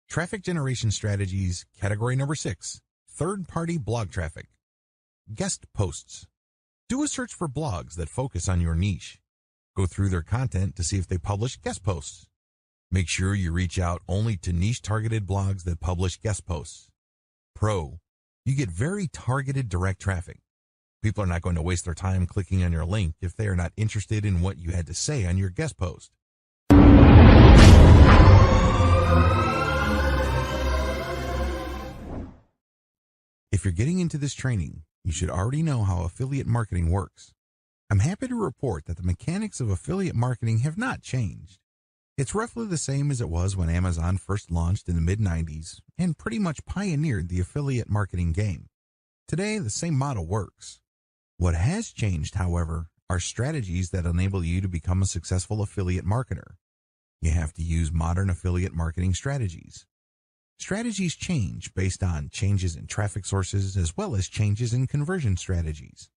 Traffic generation strategies, category number 6, third-party blog traffic. Guest posts. Do a search for blogs that focus on your niche. Go through their content to see if they publish guest posts. Make sure you reach out only to niche-targeted blogs that publish guest posts. Pro. You get very targeted direct traffic. People are not going to waste their time clicking on your link if they are not interested in what you had to say on your guest post. If you're getting into this training, you should already know how affiliate marketing works. I'm happy to report that the mechanics of affiliate marketing have not changed. It's roughly the same as it was when Amazon first launched in the mid-90s and pretty much pioneered the affiliate marketing game. Today, the same model works. What has changed, however, are strategies that enable you to become a successful affiliate marketer. You have to use modern affiliate marketing strategies. Strategies change based on changes in traffic sources as well as changes in conversion strategies.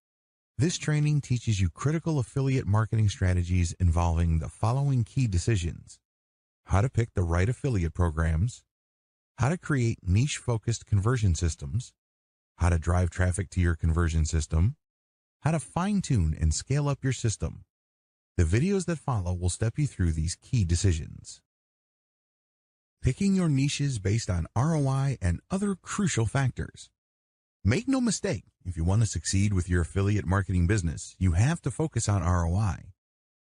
This training teaches you critical affiliate marketing strategies involving the following key decisions: how to pick the right affiliate programs, how to create niche-focused conversion systems, how to drive traffic to your conversion system, how to fine-tune and scale up your system. The videos that follow will step you through these key decisions. Picking your niches based on ROI and other crucial factors. Make no mistake, if you want to succeed with your affiliate marketing business, you have to focus on ROI.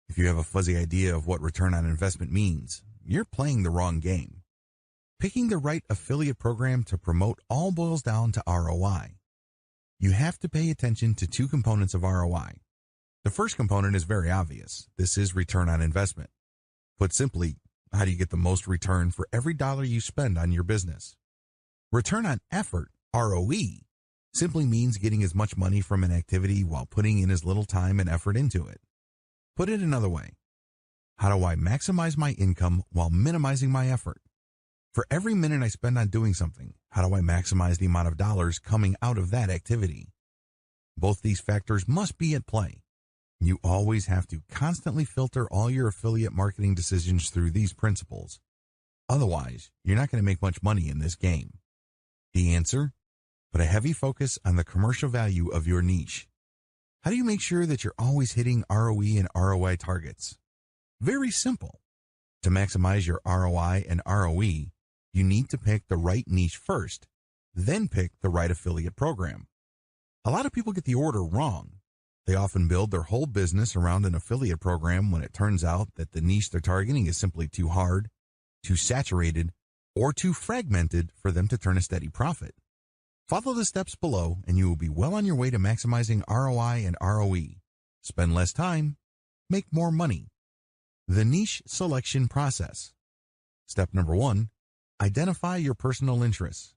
If you have a fuzzy idea of what return on investment means, you're playing the wrong game. Picking the right affiliate program to promote all boils down to ROI. You have to pay attention to two components of ROI. The first component is very obvious. This is return on investment. Put simply, how do you get the most return for every dollar you spend on your business? Return on effort, ROE, simply means getting as much money from an activity while putting in as little time and effort into it. Put it another way. How do I maximize my income while minimizing my effort? For every minute I spend on doing something, how do I maximize the amount of dollars coming out of that activity? Both these factors must be at play. You always have to constantly filter all your affiliate marketing decisions through these principles. Otherwise, you're not going to make much money in this game. The answer? Put a heavy focus on the commercial value of your niche. How do you make sure that you're always hitting ROE and ROI targets? Very simple. To maximize your ROI and ROE, you need to pick the right niche first, then pick the right affiliate program. A lot of people get the order wrong. They often build their whole business around an affiliate program when it turns out that the niche they're targeting is simply too hard, too saturated, or too fragmented for them to turn a steady profit. Follow the steps below and you will be well on your way to maximizing ROI and ROE. Spend less time, make more money. The niche selection process. Step number 1, identify your personal interests.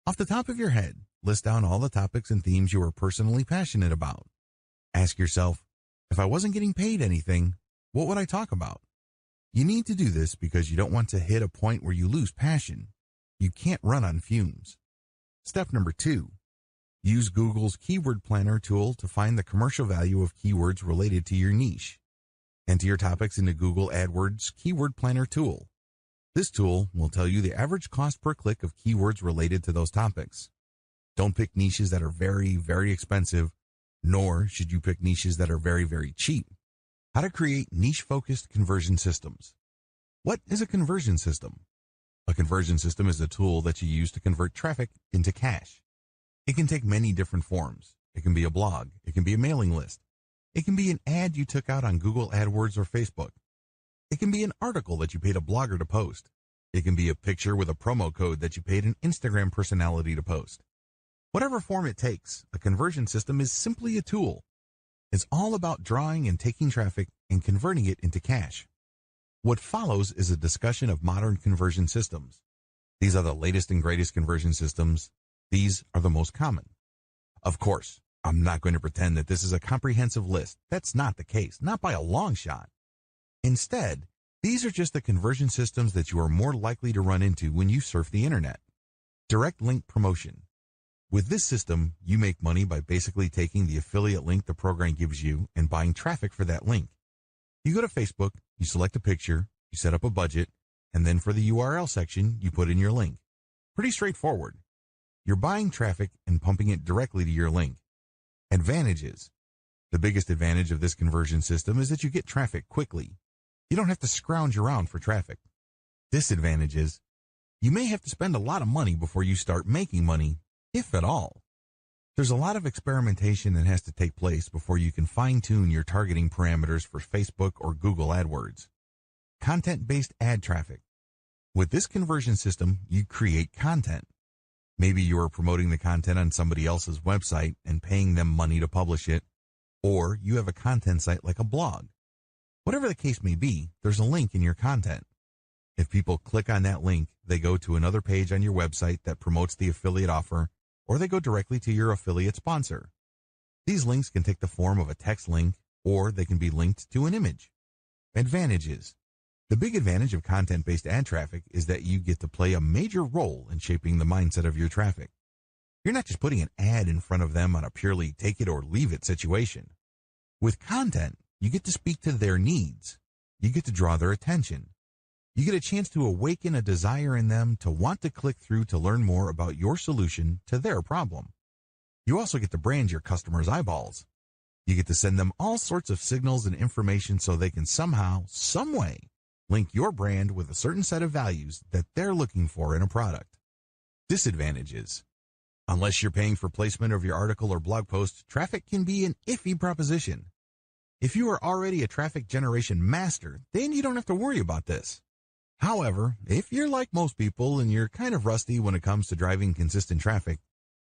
Off the top of your head, list down all the topics and themes you are personally passionate about. Ask yourself, if I wasn't getting paid anything, what would I talk about? You need to do this because you don't want to hit a point where you lose passion. You can't run on fumes. Step number 2, use Google's Keyword Planner tool to find the commercial value of keywords related to your niche. Enter your topics into Google AdWords Keyword Planner tool. This tool will tell you the average cost per click of keywords related to those topics. Don't pick niches that are very, very expensive, nor should you pick niches that are very, very cheap. How to create niche-focused conversion systems. What is a conversion system? A conversion system is a tool that you use to convert traffic into cash. It can take many different forms. It can be a blog. It can be a mailing list. It can be an ad you took out on Google AdWords or Facebook. It can be an article that you paid a blogger to post. It can be a picture with a promo code that you paid an Instagram personality to post. Whatever form it takes, a conversion system is simply a tool. It's all about drawing and taking traffic and converting it into cash. What follows is a discussion of modern conversion systems. These are the latest and greatest conversion systems. These are the most common. Of course, I'm not going to pretend that this is a comprehensive list. That's not the case, not by a long shot. Instead, these are just the conversion systems that you are more likely to run into when you surf the internet. Direct link promotion. With this system, you make money by basically taking the affiliate link the program gives you and buying traffic for that link. You go to Facebook, you select a picture, you set up a budget, and then for the URL section, you put in your link. Pretty straightforward. You're buying traffic and pumping it directly to your link. Advantages. The biggest advantage of this conversion system is that you get traffic quickly. You don't have to scrounge around for traffic. Disadvantages. You may have to spend a lot of money before you start making money, if at all. There's a lot of experimentation that has to take place before you can fine-tune your targeting parameters for Facebook or Google AdWords. Content-based ad traffic. With this conversion system, you create content. Maybe you are promoting the content on somebody else's website and paying them money to publish it, or you have a content site like a blog. Whatever the case may be, there's a link in your content. If people click on that link, they go to another page on your website that promotes the affiliate offer, or they go directly to your affiliate sponsor. These links can take the form of a text link, or they can be linked to an image. Advantages. The big advantage of content-based ad traffic is that you get to play a major role in shaping the mindset of your traffic. You're not just putting an ad in front of them on a purely take-it-or-leave-it situation. With content, you get to speak to their needs. You get to draw their attention. You get a chance to awaken a desire in them to want to click through to learn more about your solution to their problem. You also get to brand your customers' eyeballs. You get to send them all sorts of signals and information so they can somehow, some way, link your brand with a certain set of values that they're looking for in a product. Disadvantages. Unless you're paying for placement of your article or blog post, traffic can be an iffy proposition. If you are already a traffic generation master, then you don't have to worry about this. However, if you're like most people and you're kind of rusty when it comes to driving consistent traffic,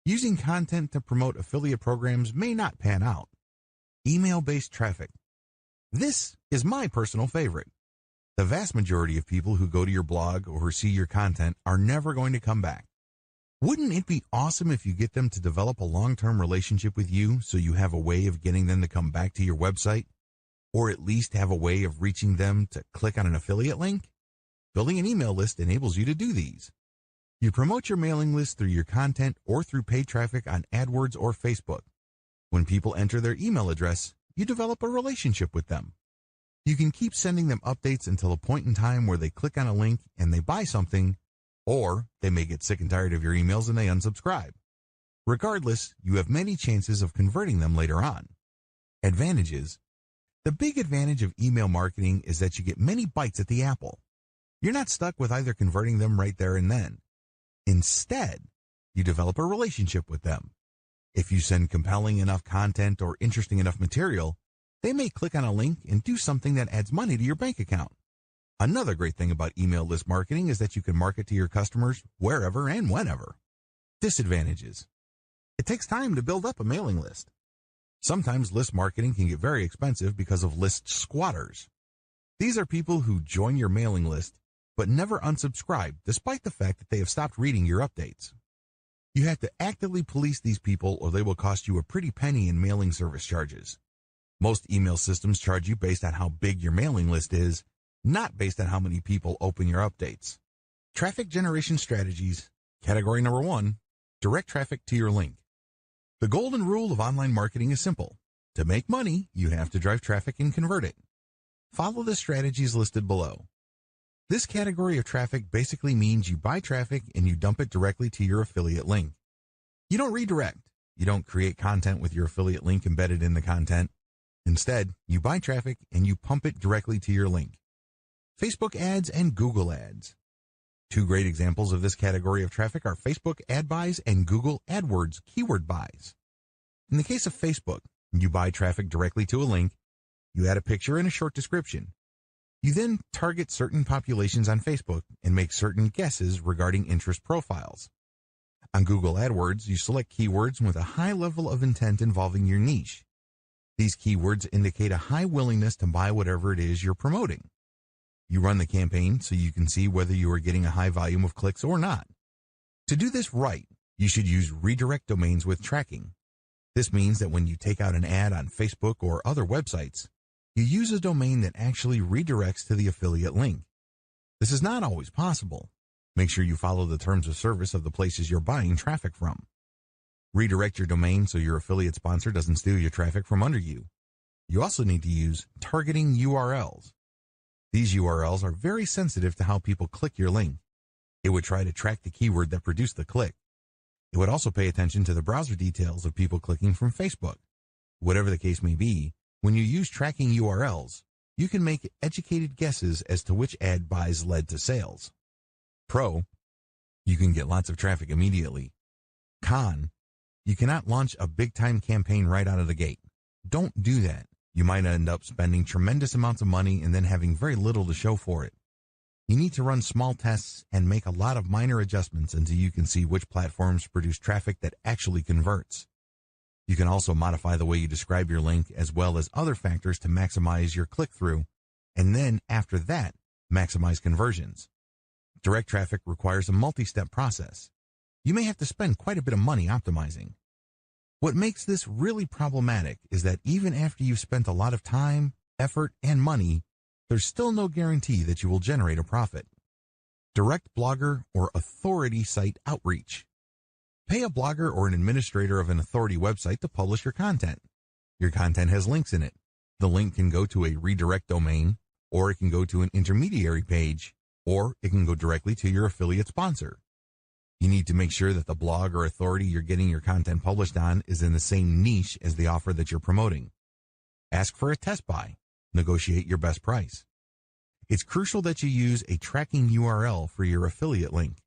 using content to promote affiliate programs may not pan out. Email-based traffic. This is my personal favorite. The vast majority of people who go to your blog or who see your content are never going to come back. Wouldn't it be awesome if you get them to develop a long-term relationship with you so you have a way of getting them to come back to your website? Or at least have a way of reaching them to click on an affiliate link? Building an email list enables you to do these. You promote your mailing list through your content or through paid traffic on AdWords or Facebook. When people enter their email address, you develop a relationship with them. You can keep sending them updates until a point in time where they click on a link and they buy something, or they may get sick and tired of your emails and they unsubscribe. Regardless, you have many chances of converting them later on. Advantages. The big advantage of email marketing is that you get many bites at the apple. You're not stuck with either converting them right there and then. Instead, you develop a relationship with them. If you send compelling enough content or interesting enough material, they may click on a link and do something that adds money to your bank account. Another great thing about email list marketing is that you can market to your customers wherever and whenever. Disadvantages. It takes time to build up a mailing list. Sometimes list marketing can get very expensive because of list squatters. These are people who join your mailing list but never unsubscribe despite the fact that they have stopped reading your updates. You have to actively police these people or they will cost you a pretty penny in mailing service charges. Most email systems charge you based on how big your mailing list is, not based on how many people open your updates. Traffic generation strategies. Category number 1, direct traffic to your link. The golden rule of online marketing is simple. To make money, you have to drive traffic and convert it. Follow the strategies listed below. This category of traffic basically means you buy traffic and you dump it directly to your affiliate link. You don't redirect. You don't create content with your affiliate link embedded in the content. Instead, you buy traffic and you pump it directly to your link. Facebook ads and Google ads. Two great examples of this category of traffic are Facebook ad buys and Google AdWords keyword buys. In the case of Facebook, you buy traffic directly to a link, you add a picture and a short description. You then target certain populations on Facebook and make certain guesses regarding interest profiles. On Google AdWords, you select keywords with a high level of intent involving your niche. These keywords indicate a high willingness to buy whatever it is you're promoting. You run the campaign so you can see whether you are getting a high volume of clicks or not. To do this right, you should use redirect domains with tracking. This means that when you take out an ad on Facebook or other websites, you use a domain that actually redirects to the affiliate link. This is not always possible. Make sure you follow the terms of service of the places you're buying traffic from. Redirect your domain so your affiliate sponsor doesn't steal your traffic from under you. You also need to use targeting URLs. These URLs are very sensitive to how people click your link. It would try to track the keyword that produced the click. It would also pay attention to the browser details of people clicking from Facebook. Whatever the case may be, when you use tracking URLs, you can make educated guesses as to which ad buys led to sales. Pro, you can get lots of traffic immediately. Con, you cannot launch a big-time campaign right out of the gate. Don't do that. You might end up spending tremendous amounts of money and then having very little to show for it. You need to run small tests and make a lot of minor adjustments until you can see which platforms produce traffic that actually converts. You can also modify the way you describe your link as well as other factors to maximize your click-through, and then after that, maximize conversions. Direct traffic requires a multi-step process. You may have to spend quite a bit of money optimizing. What makes this really problematic is that even after you've spent a lot of time, effort, and money, there's still no guarantee that you will generate a profit. Direct blogger or authority site outreach. Pay a blogger or an administrator of an authority website to publish your content. Your content has links in it. The link can go to a redirect domain, or it can go to an intermediary page, or it can go directly to your affiliate sponsor. You need to make sure that the blog or authority you're getting your content published on is in the same niche as the offer that you're promoting. Ask for a test buy. Negotiate your best price. It's crucial that you use a tracking URL for your affiliate link.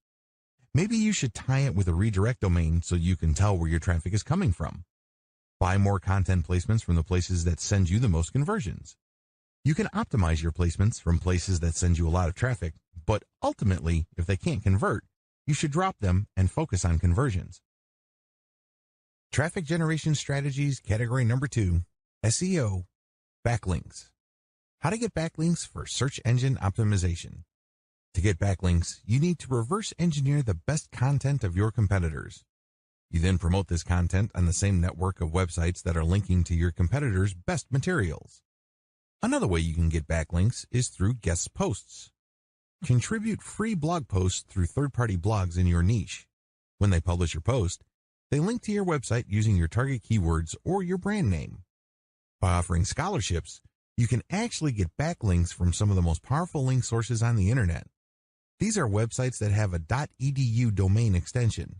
Maybe you should tie it with a redirect domain so you can tell where your traffic is coming from. Buy more content placements from the places that send you the most conversions. You can optimize your placements from places that send you a lot of traffic, but ultimately, if they can't convert, you should drop them and focus on conversions. Traffic generation strategies, category number 2, SEO, backlinks. How to get backlinks for search engine optimization. To get backlinks, you need to reverse engineer the best content of your competitors. You then promote this content on the same network of websites that are linking to your competitors' best materials. Another way you can get backlinks is through guest posts. Contribute free blog posts through third-party blogs in your niche. When they publish your post, they link to your website using your target keywords or your brand name. By offering scholarships, you can actually get backlinks from some of the most powerful link sources on the internet. These are websites that have a .edu domain extension.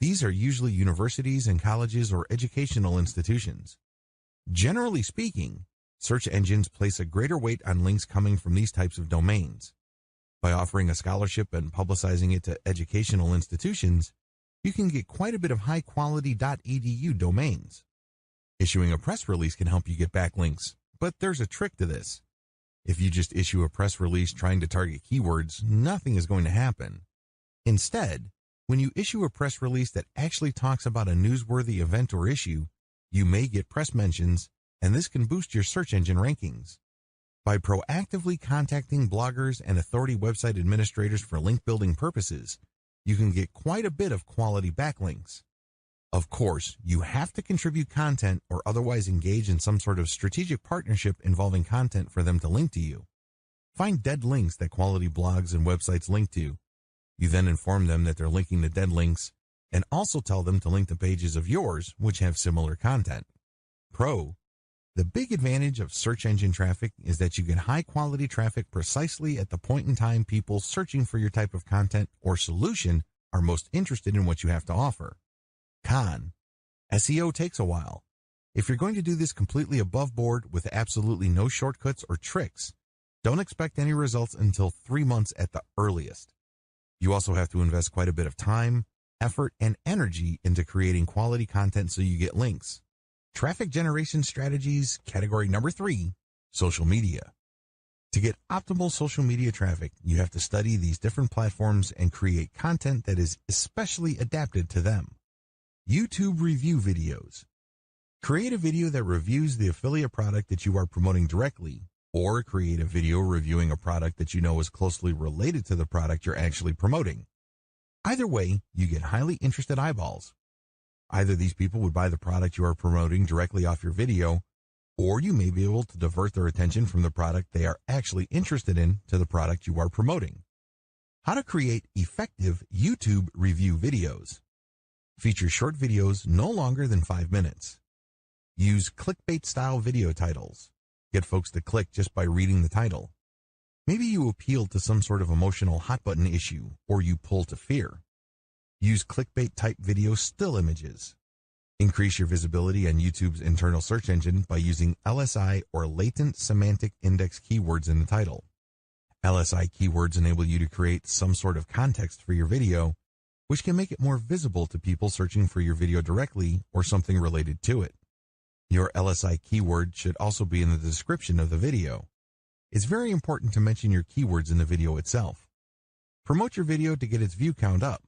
These are usually universities and colleges or educational institutions. Generally speaking, search engines place a greater weight on links coming from these types of domains. By offering a scholarship and publicizing it to educational institutions, you can get quite a bit of high-quality .edu domains. Issuing a press release can help you get backlinks, but there's a trick to this. If you just issue a press release trying to target keywords, nothing is going to happen. Instead, when you issue a press release that actually talks about a newsworthy event or issue, you may get press mentions, and this can boost your search engine rankings. By proactively contacting bloggers and authority website administrators for link building purposes, you can get quite a bit of quality backlinks. Of course, you have to contribute content or otherwise engage in some sort of strategic partnership involving content for them to link to you. Find dead links that quality blogs and websites link to. You then inform them that they're linking to dead links and also tell them to link to pages of yours which have similar content. Pro, the big advantage of search engine traffic is that you get high-quality traffic precisely at the point in time people searching for your type of content or solution are most interested in what you have to offer. Con, SEO takes a while. If you're going to do this completely above board with absolutely no shortcuts or tricks, don't expect any results until 3 months at the earliest. You also have to invest quite a bit of time, effort, and energy into creating quality content so you get links. Traffic generation strategies, category number 3, social media. To get optimal social media traffic, you have to study these different platforms and create content that is especially adapted to them. YouTube review videos. Create a video that reviews the affiliate product that you are promoting directly, or create a video reviewing a product that you know is closely related to the product you're actually promoting. Either way, you get highly interested eyeballs. Either these people would buy the product you are promoting directly off your video, or you may be able to divert their attention from the product they are actually interested in to the product you are promoting. How to create effective YouTube review videos. Feature short videos no longer than 5 minutes. Use clickbait-style video titles. Get folks to click just by reading the title. Maybe you appeal to some sort of emotional hot-button issue, or you pull to fear. Use clickbait-type video still images. Increase your visibility on YouTube's internal search engine by using LSI or latent semantic index keywords in the title. LSI keywords enable you to create some sort of context for your video, which can make it more visible to people searching for your video directly or something related to it. Your LSI keyword should also be in the description of the video. It's very important to mention your keywords in the video itself. Promote your video to get its view count up.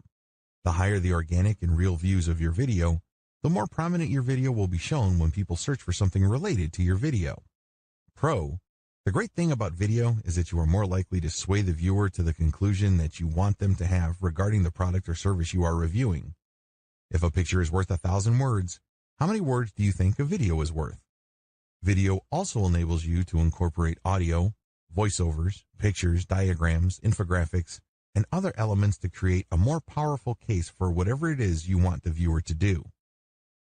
The higher the organic and real views of your video, the more prominent your video will be shown when people search for something related to your video. Pro: the great thing about video is that you are more likely to sway the viewer to the conclusion that you want them to have regarding the product or service you are reviewing. If a picture is worth 1,000 words, how many words do you think a video is worth? Video also enables you to incorporate audio, voiceovers, pictures, diagrams, infographics, and other elements to create a more powerful case for whatever it is you want the viewer to do.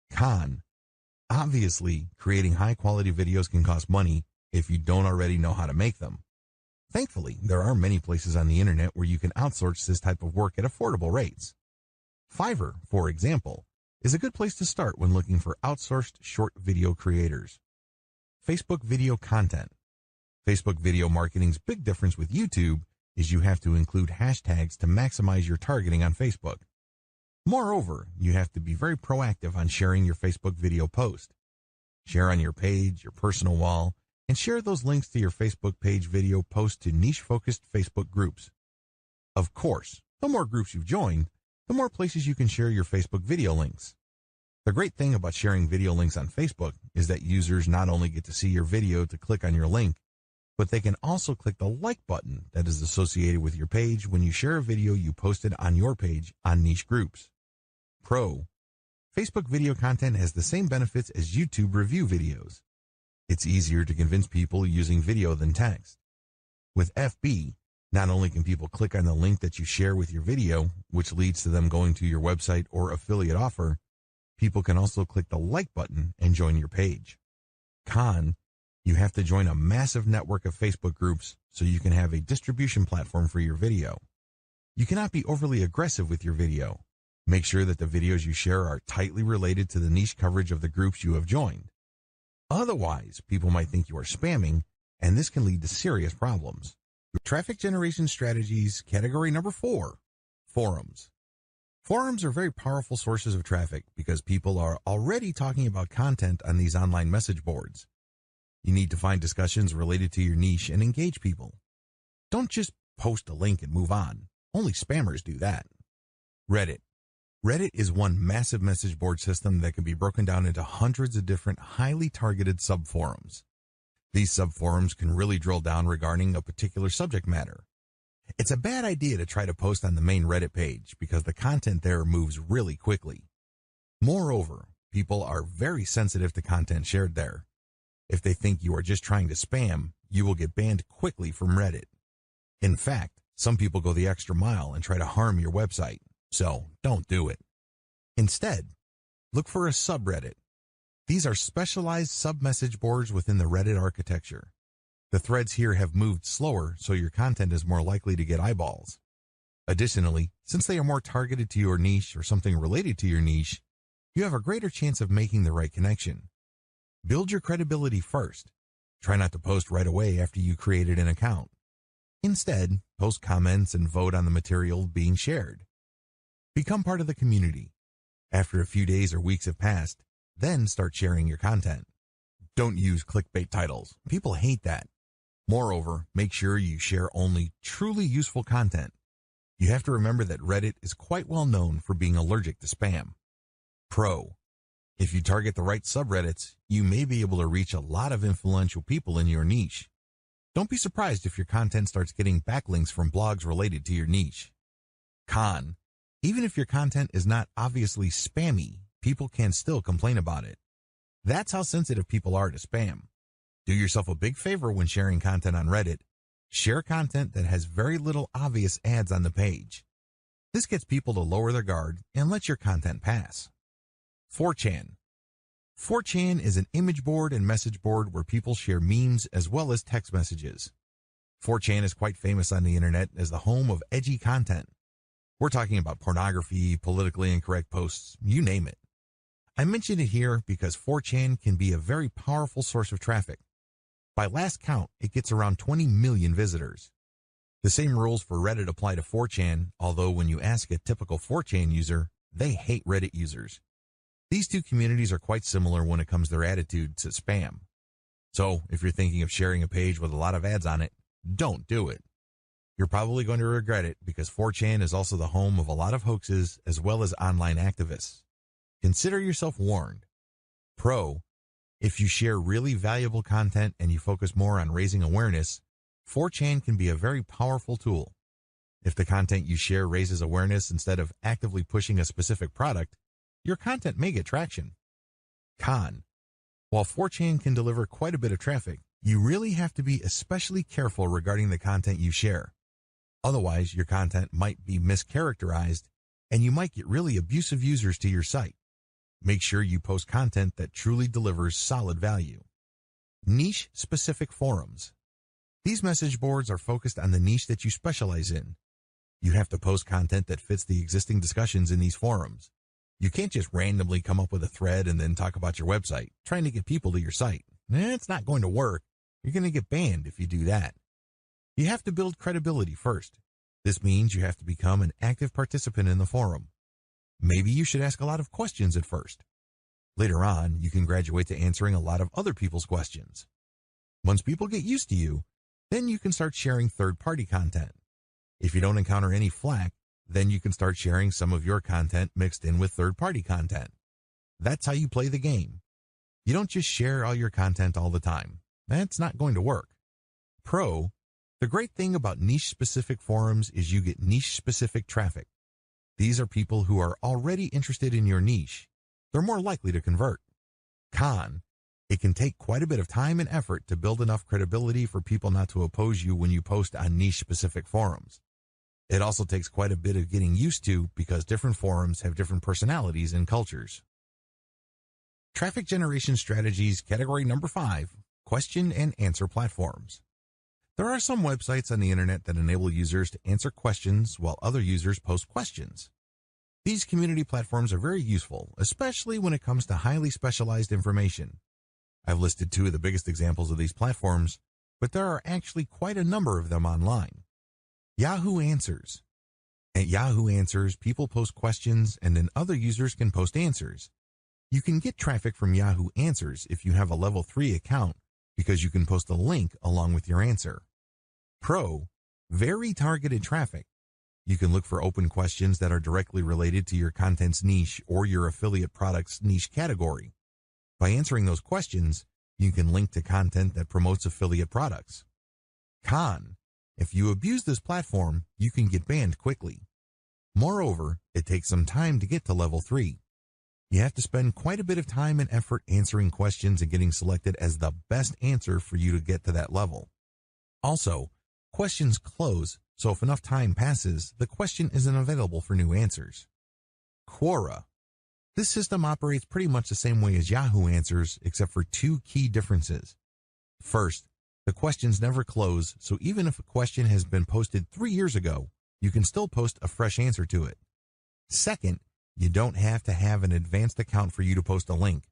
Con: obviously, creating high-quality videos can cost money if you don't already know how to make them. Thankfully, there are many places on the internet where you can outsource this type of work at affordable rates. Fiverr, for example, is a good place to start when looking for outsourced short video creators. Facebook video content. Facebook video marketing's big difference with YouTube is you have to include hashtags to maximize your targeting on Facebook. Moreover, you have to be very proactive on sharing your Facebook video post. Share on your page, your personal wall, and share those links to your Facebook page video post to niche-focused Facebook groups. Of course, the more groups you've joined, the more places you can share your Facebook video links. The great thing about sharing video links on Facebook is that users not only get to see your video to click on your link, but they can also click the like button that is associated with your page when you share a video you posted on your page on niche groups. Pro: Facebook video content has the same benefits as YouTube review videos. It's easier to convince people using video than text. With FB, not only can people click on the link that you share with your video, which leads to them going to your website or affiliate offer, people can also click the like button and join your page. Con: you have to join a massive network of Facebook groups so you can have a distribution platform for your video. You cannot be overly aggressive with your video. Make sure that the videos you share are tightly related to the niche coverage of the groups you have joined. Otherwise, people might think you are spamming, and this can lead to serious problems. Traffic generation strategies, category number 4, forums. Forums are very powerful sources of traffic because people are already talking about content on these online message boards. You need to find discussions related to your niche and engage people. Don't just post a link and move on. Only spammers do that. Reddit. Reddit is one massive message board system that can be broken down into hundreds of different highly targeted subforums. These subforums can really drill down regarding a particular subject matter. It's a bad idea to try to post on the main Reddit page because the content there moves really quickly. Moreover, people are very sensitive to content shared there. If they think you are just trying to spam, you will get banned quickly from Reddit. In fact, some people go the extra mile and try to harm your website. So, don't do it. Instead, look for a subreddit. These are specialized sub-message boards within the Reddit architecture. The threads here have moved slower, so your content is more likely to get eyeballs. Additionally, since they are more targeted to your niche or something related to your niche, you have a greater chance of making the right connection. Build your credibility first. Try not to post right away after you created an account. Instead, post comments and vote on the material being shared. Become part of the community. After a few days or weeks have passed, then start sharing your content. Don't use clickbait titles. People hate that. Moreover, make sure you share only truly useful content. You have to remember that Reddit is quite well known for being allergic to spam. Pro: if you target the right subreddits, you may be able to reach a lot of influential people in your niche. Don't be surprised if your content starts getting backlinks from blogs related to your niche. Con: even if your content is not obviously spammy, people can still complain about it. That's how sensitive people are to spam. Do yourself a big favor when sharing content on Reddit. Share content that has very little obvious ads on the page. This gets people to lower their guard and let your content pass. 4chan. 4chan is an image board and message board where people share memes as well as text messages. 4chan is quite famous on the internet as the home of edgy content. We're talking about pornography, politically incorrect posts, you name it. I mention it here because 4chan can be a very powerful source of traffic. By last count, it gets around 20 million visitors. The same rules for Reddit apply to 4chan, although when you ask a typical 4chan user, they hate Reddit users. These two communities are quite similar when it comes to their attitude to spam. So, if you're thinking of sharing a page with a lot of ads on it, don't do it. You're probably going to regret it because 4chan is also the home of a lot of hoaxes as well as online activists. Consider yourself warned. Pro, if you share really valuable content and you focus more on raising awareness, 4chan can be a very powerful tool. If the content you share raises awareness instead of actively pushing a specific product, your content may get traction. Con, while 4chan can deliver quite a bit of traffic, you really have to be especially careful regarding the content you share. Otherwise, your content might be mischaracterized and you might get really abusive users to your site. Make sure you post content that truly delivers solid value. Niche-specific forums. These message boards are focused on the niche that you specialize in. You have to post content that fits the existing discussions in these forums. You can't just randomly come up with a thread and then talk about your website, trying to get people to your site. It's not going to work. You're going to get banned if you do that. You have to build credibility first. This means you have to become an active participant in the forum. Maybe you should ask a lot of questions at first. Later on, you can graduate to answering a lot of other people's questions. Once people get used to you, then you can start sharing third-party content. If you don't encounter any flack, then you can start sharing some of your content mixed in with third-party content. That's how you play the game. You don't just share all your content all the time. That's not going to work. Pro, the great thing about niche-specific forums is you get niche-specific traffic. These are people who are already interested in your niche. They're more likely to convert. Con, it can take quite a bit of time and effort to build enough credibility for people not to oppose you when you post on niche-specific forums. It also takes quite a bit of getting used to because different forums have different personalities and cultures. Traffic generation strategies, category number 5, question and answer platforms. There are some websites on the internet that enable users to answer questions while other users post questions. These community platforms are very useful, especially when it comes to highly specialized information. I've listed 2 of the biggest examples of these platforms, but there are actually quite a number of them online. Yahoo Answers. At Yahoo Answers, people post questions and then other users can post answers. You can get traffic from Yahoo Answers if you have a level 3 account because you can post a link along with your answer. Pro, very targeted traffic. You can look for open questions that are directly related to your content's niche or your affiliate product's niche category. By answering those questions, you can link to content that promotes affiliate products. Con, if you abuse this platform, you can get banned quickly. Moreover, it takes some time to get to level 3. You have to spend quite a bit of time and effort answering questions and getting selected as the best answer for you to get to that level. Also, questions close, so if enough time passes, the question isn't available for new answers. Quora. This system operates pretty much the same way as Yahoo Answers, except for 2 key differences. First, the questions never close, so even if a question has been posted 3 years ago, you can still post a fresh answer to it. Second, you don't have to have an advanced account for you to post a link.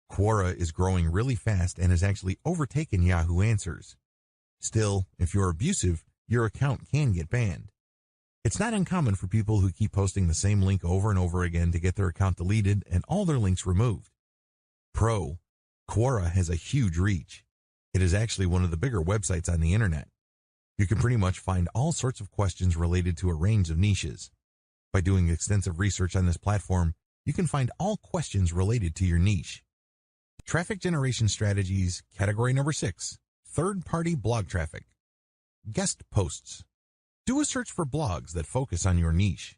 Quora is growing really fast and has actually overtaken Yahoo Answers. Still, if you're abusive, your account can get banned. It's not uncommon for people who keep posting the same link over and over again to get their account deleted and all their links removed. Pro, Quora has a huge reach. It is actually one of the bigger websites on the internet. You can pretty much find all sorts of questions related to a range of niches. By doing extensive research on this platform, you can find all questions related to your niche. Traffic generation strategies, category number 6, third-party blog traffic. Guest posts. Do a search for blogs that focus on your niche.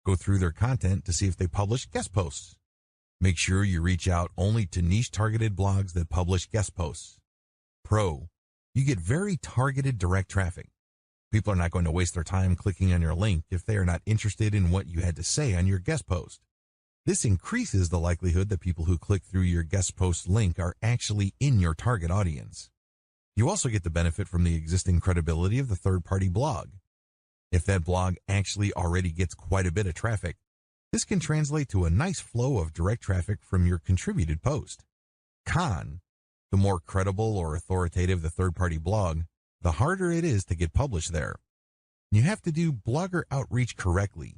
Go through their content to see if they publish guest posts. Make sure you reach out only to niche-targeted blogs that publish guest posts. Pro, you get very targeted direct traffic. People are not going to waste their time clicking on your link if they are not interested in what you had to say on your guest post. This increases the likelihood that people who click through your guest post link are actually in your target audience. You also get the benefit from the existing credibility of the third-party blog. If that blog actually already gets quite a bit of traffic, this can translate to a nice flow of direct traffic from your contributed post. Con: the more credible or authoritative the third-party blog, the harder it is to get published there. You have to do blogger outreach correctly.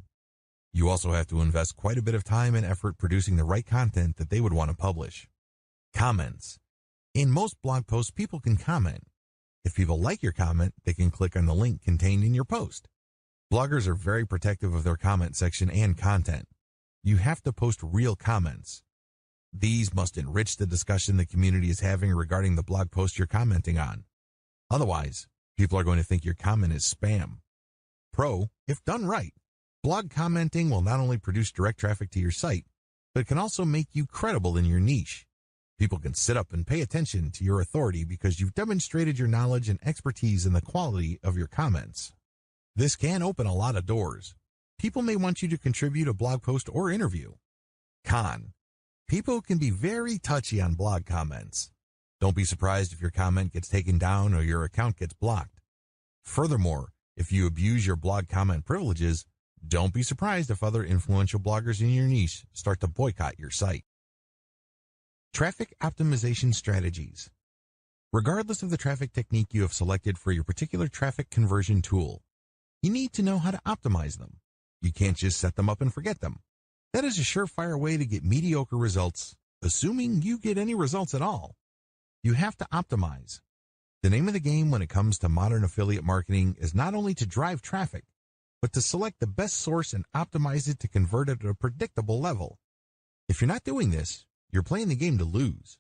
You also have to invest quite a bit of time and effort producing the right content that they would want to publish. Comments: in most blog posts, people can comment. If people like your comment, they can click on the link contained in your post. Bloggers are very protective of their comment section and content. You have to post real comments. These must enrich the discussion the community is having regarding the blog post you're commenting on. Otherwise, people are going to think your comment is spam. Pro: if done right, blog commenting will not only produce direct traffic to your site, but it can also make you credible in your niche. People can sit up and pay attention to your authority because you've demonstrated your knowledge and expertise in the quality of your comments. This can open a lot of doors. People may want you to contribute a blog post or interview. Con: people can be very touchy on blog comments. Don't be surprised if your comment gets taken down or your account gets blocked. Furthermore, if you abuse your blog comment privileges, don't be surprised if other influential bloggers in your niche start to boycott your site. Traffic optimization strategies. Regardless of the traffic technique you have selected for your particular traffic conversion tool, you need to know how to optimize them. You can't just set them up and forget them. That is a surefire way to get mediocre results, assuming you get any results at all. You have to optimize. The name of the game when it comes to modern affiliate marketing is not only to drive traffic, but to select the best source and optimize it to convert it at a predictable level. If you're not doing this, you're playing the game to lose.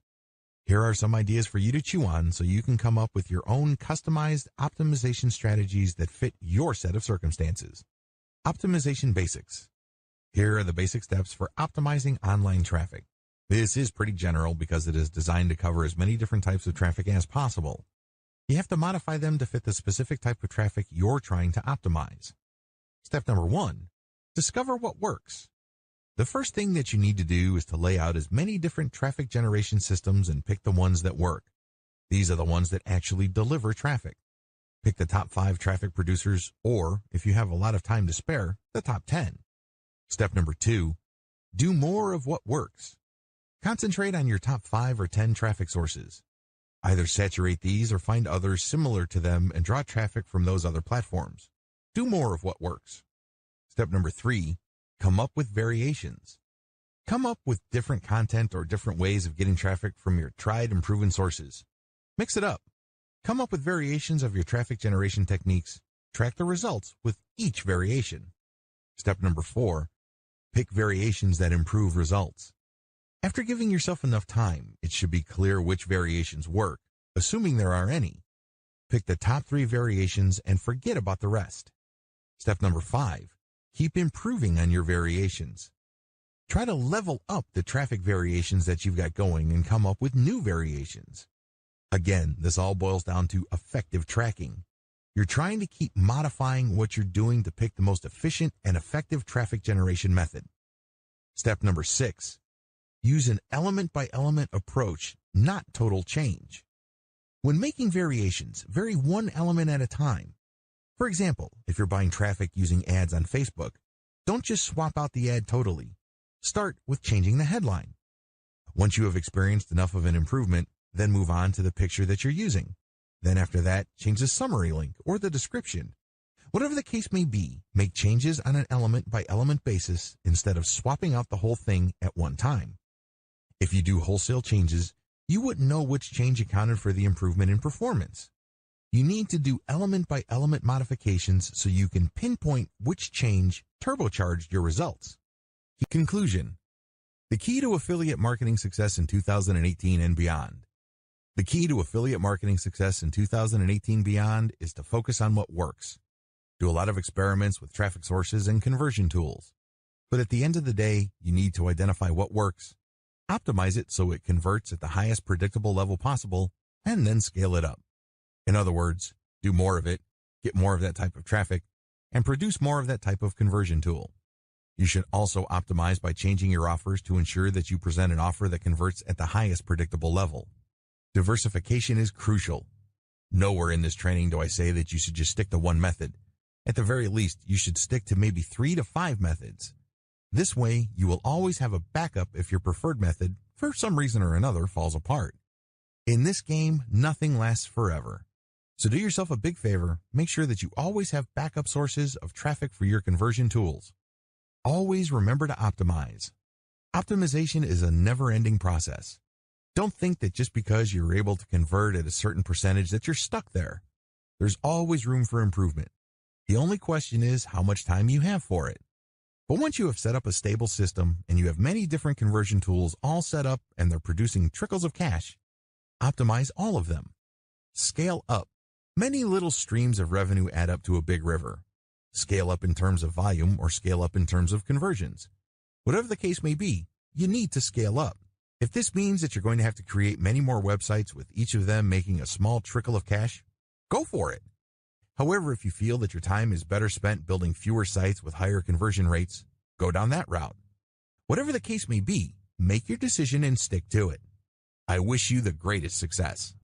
Here are some ideas for you to chew on so you can come up with your own customized optimization strategies that fit your set of circumstances. Optimization basics. Here are the basic steps for optimizing online traffic. This is pretty general because it is designed to cover as many different types of traffic as possible. You have to modify them to fit the specific type of traffic you're trying to optimize. Step number 1, discover what works. The first thing that you need to do is to lay out as many different traffic generation systems and pick the ones that work. These are the ones that actually deliver traffic. Pick the top 5 traffic producers, or, if you have a lot of time to spare, the top 10. Step number 2, do more of what works. Concentrate on your top 5 or 10 traffic sources. Either saturate these or find others similar to them and draw traffic from those other platforms. Do more of what works. Step number 3, come up with variations. Come up with different content or different ways of getting traffic from your tried and proven sources. Mix it up. Come up with variations of your traffic generation techniques. Track the results with each variation. Step number 4, pick variations that improve results. After giving yourself enough time, it should be clear which variations work, assuming there are any. Pick the top 3 variations and forget about the rest. Step number 5, keep improving on your variations. Try to level up the traffic variations that you've got going and come up with new variations. Again, this all boils down to effective tracking. You're trying to keep modifying what you're doing to pick the most efficient and effective traffic generation method. Step number 6, use an element-by-element approach, not total change. When making variations, vary one element at a time. For example, if you're buying traffic using ads on Facebook, don't just swap out the ad totally. Start with changing the headline. Once you have experienced enough of an improvement, then move on to the picture that you're using. Then after that, change the summary link or the description. Whatever the case may be, make changes on an element-by-element basis instead of swapping out the whole thing at one time. If you do wholesale changes, you wouldn't know which change accounted for the improvement in performance. You need to do element-by-element modifications so you can pinpoint which change turbocharged your results. Conclusion. The key to affiliate marketing success in 2018 and beyond. The key to affiliate marketing success in 2018 beyond is to focus on what works. Do a lot of experiments with traffic sources and conversion tools. But at the end of the day, you need to identify what works, optimize it so it converts at the highest predictable level possible, and then scale it up. In other words, do more of it, get more of that type of traffic, and produce more of that type of conversion tool. You should also optimize by changing your offers to ensure that you present an offer that converts at the highest predictable level. Diversification is crucial. Nowhere in this training do I say that you should just stick to one method. At the very least, you should stick to maybe 3 to 5 methods. This way, you will always have a backup if your preferred method, for some reason or another, falls apart. In this game, nothing lasts forever. So do yourself a big favor, make sure that you always have backup sources of traffic for your conversion tools. Always remember to optimize. Optimization is a never-ending process. Don't think that just because you're able to convert at a certain percentage that you're stuck there. There's always room for improvement. The only question is how much time you have for it. But once you have set up a stable system and you have many different conversion tools all set up and they're producing trickles of cash, optimize all of them. Scale up. Many little streams of revenue add up to a big river. Scale up in terms of volume or scale up in terms of conversions. Whatever the case may be, you need to scale up. If this means that you're going to have to create many more websites with each of them making a small trickle of cash, go for it. However, if you feel that your time is better spent building fewer sites with higher conversion rates, go down that route. Whatever the case may be, make your decision and stick to it. I wish you the greatest success.